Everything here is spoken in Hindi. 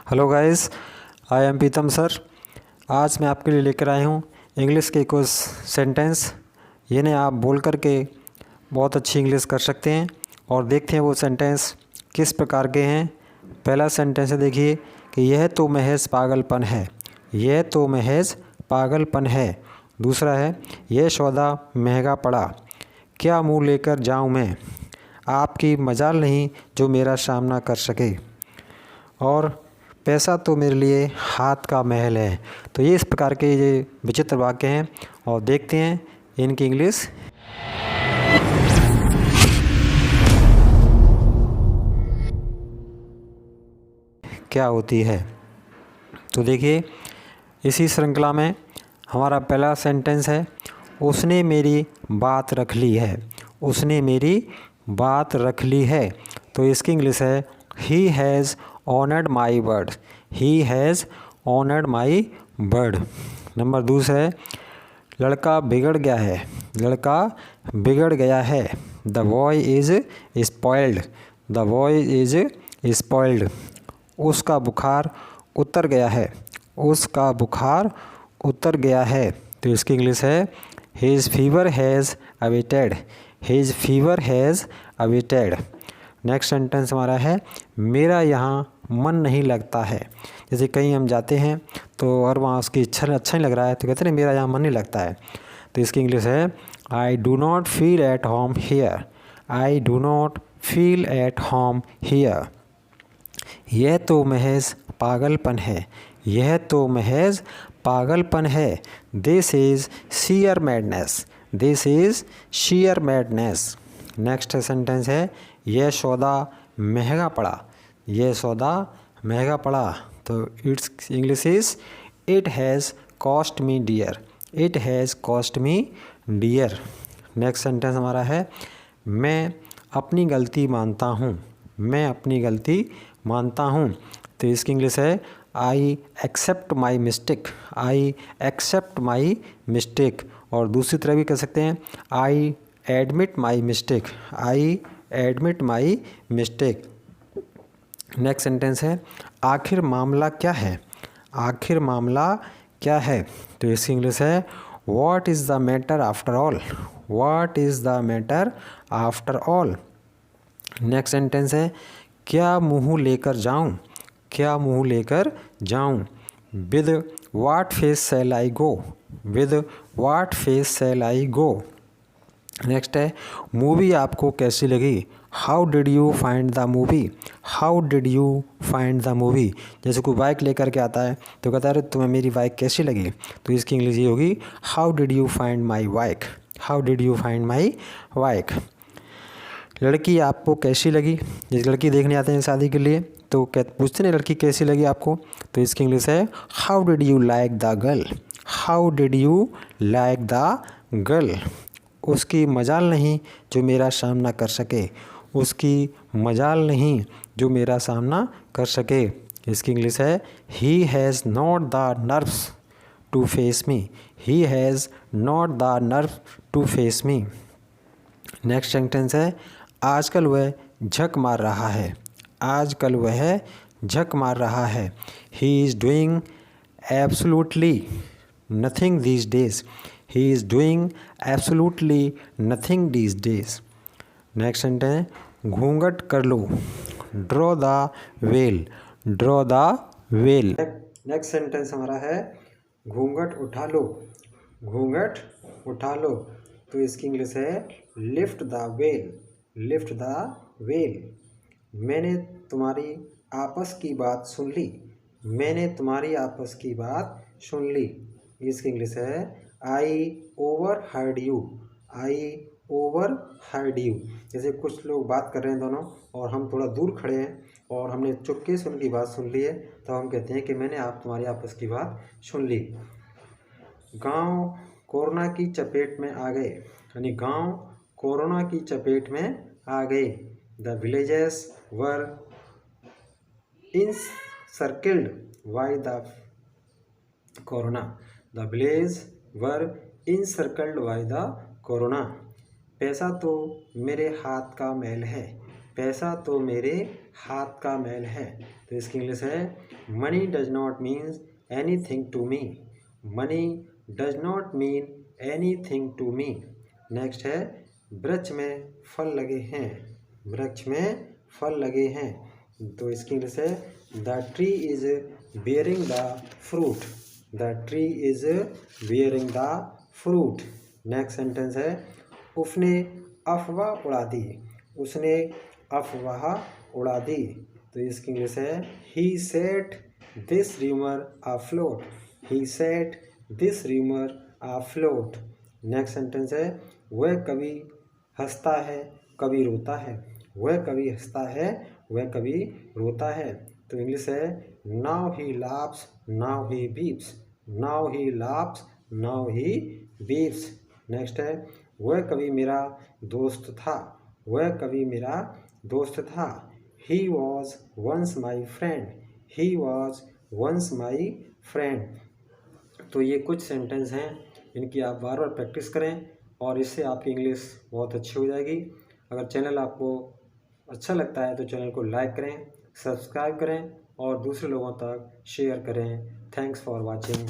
Hello guys, I am Pritam sir. आज मैं आपके लिए लेकर आया हूँ इंग्लिश के कुछ सेंटेंस। इन्हें आप बोल करके बहुत अच्छी इंग्लिश कर सकते हैं। और देखते हैं वो सेंटेंस किस प्रकार के हैं। पहला सेंटेंस है, देखिए कि यह तो महज पागलपन है। यह तो महज पागलपन है। दूसरा है, यह सौदा महंगा पड़ा, क्या मुँह लेकर जाऊँ मैं, आपकी मजाल नहीं जो मेरा सामना कर सके। और पैसा तो मेरे लिए हाथ का महल है। तो ये इस प्रकार के ये विचित्र वाक्य हैं और देखते हैं इनकी इंग्लिश क्या होती है। तो देखिए, इसी श्रृंखला में हमारा पहला सेंटेंस है, उसने मेरी बात रख ली है। उसने मेरी बात रख ली है। तो इसकी इंग्लिश है, he has honoured my word. He has honoured my word. Number दूसरा है, लड़का बिगड़ गया है। लड़का बिगड़ गया है। The boy is spoiled. The boy is spoiled. उसका बुखार उतर गया है। उसका बुखार उतर गया है। तो इसकी इंग्लिश है, his fever has awaited. His fever has awaited. Next sentence हमारा है, मेरा यहाँ मन नहीं लगता है। जैसे कहीं हम जाते हैं तो और वहाँ उसकी अच्छा नहीं लग रहा है तो कहते हैं मेरा यहाँ मन नहीं लगता है। तो इसकी इंग्लिश है, I do not feel at home here. I do not feel at home here. यह तो महज पागलपन है। यह तो महज पागलपन है। This is sheer madness. This is sheer madness. Next sentence है, यह सौदा महंगा पड़ा। यह सौदा महंगा पड़ा। तो it's English is, it has cost me dear. It has cost me dear. Next sentence हमारा है, मैं अपनी गलती मानता हूँ। मैं अपनी गलती मानता हूँ। तो इसकी इंग्लिश है, I accept my mistake. I accept my mistake. और दूसरी तरह भी कह सकते हैं, I admit my mistake. I admit my mistake. Next sentence है, आखिर मामला क्या है। आखिर मामला क्या है। तो इसकी इंग्लिश है, what is the matter after all. What is the matter after all. Next sentence है, क्या मुँह लेकर जाऊँ। क्या मुँह लेकर जाऊँ। With what face shall I go. With what face shall I go. Next है, मूवी आपको कैसी लगी। How did you find the movie. How did you find the movie. जैसे कोई बाइक लेकर के आता है तो कहता है, अरे तुम्हें मेरी बाइक कैसी लगी। तो इसकी इंग्लिश ये होगी, how did you find my bike. How did you find my bike. लड़की आपको कैसी लगी। जिस लड़की देखने आते हैं शादी के लिए तो पूछते हैं लड़की कैसी लगी आपको। तो इसकी इंग्लिश है, how did you like the girl. How did you like the girl. उसकी मजाल नहीं जो मेरा सामना कर सके। उसकी मजाल नहीं जो मेरा सामना कर सके। इसकी इंग्लिश है, he has not the nerves to face me. He has not the nerve to face me. Next sentence है, आजकल वह झक मार रहा है। आजकल वह झक मार रहा है। He is doing absolutely nothing these days. He is doing absolutely nothing these days. Next sentence, घूंघट कर लो। Draw the veil. Draw the veil. Next sentence हमारा है, घूंघट उठा लो। घूंघट उठा लो। तो इसकी इंग्लिश है, lift the well. Lift the well. मैंने तुम्हारी आपस की बात सुन ली। मैंने तुम्हारी आपस की बात सुन ली। इसकी इंग्लिश है, आई over heard you. I over heard you. जैसे कुछ लोग बात कर रहे हैं दोनों और हम थोड़ा दूर खड़े हैं और हमने चुपके से उनकी बात सुन ली है तो हम कहते हैं कि मैंने तुम्हारी आपस की बात सुन ली। गांव कोरोना की चपेट में आ गए। यानी गांव कोरोना की चपेट में आ गए। The villages were encircled by the corona. The village were encircled by the corona. पैसा तो मेरे हाथ का मैल है। पैसा तो मेरे हाथ का मैल है। तो इसकी इंग्लिश है money does not means anything to me. Money does not mean anything to me. Next है वृक्ष में फल लगे हैं। वृक्ष में फल लगे हैं। तो इसकी इंग्लिश है the tree is bearing the fruit. The tree is bearing the fruit. Next sentence है उसने अफवाह उड़ा दी। उसने अफवाह उड़ा दी। तो इसकी इंग्लिश है he set this rumour afloat. He set this rumour afloat. Next sentence है वह कभी हंसता है कभी रोता है। वह कभी हंसता है वह कभी रोता है। तो इंग्लिश है now he laughs now he weeps. Now he laughs now he weeps. Next है वह कभी मेरा दोस्त था। वह कभी मेरा दोस्त था। He was once my friend. He was once my friend. तो ये कुछ सेंटेंस हैं इनकी आप बार बार प्रैक्टिस करें और इससे आपकी इंग्लिश बहुत अच्छी हो जाएगी। अगर चैनल आपको अच्छा लगता है तो चैनल को लाइक करें, सब्सक्राइब करें और दूसरे लोगों तक शेयर करें। Thanks for watching.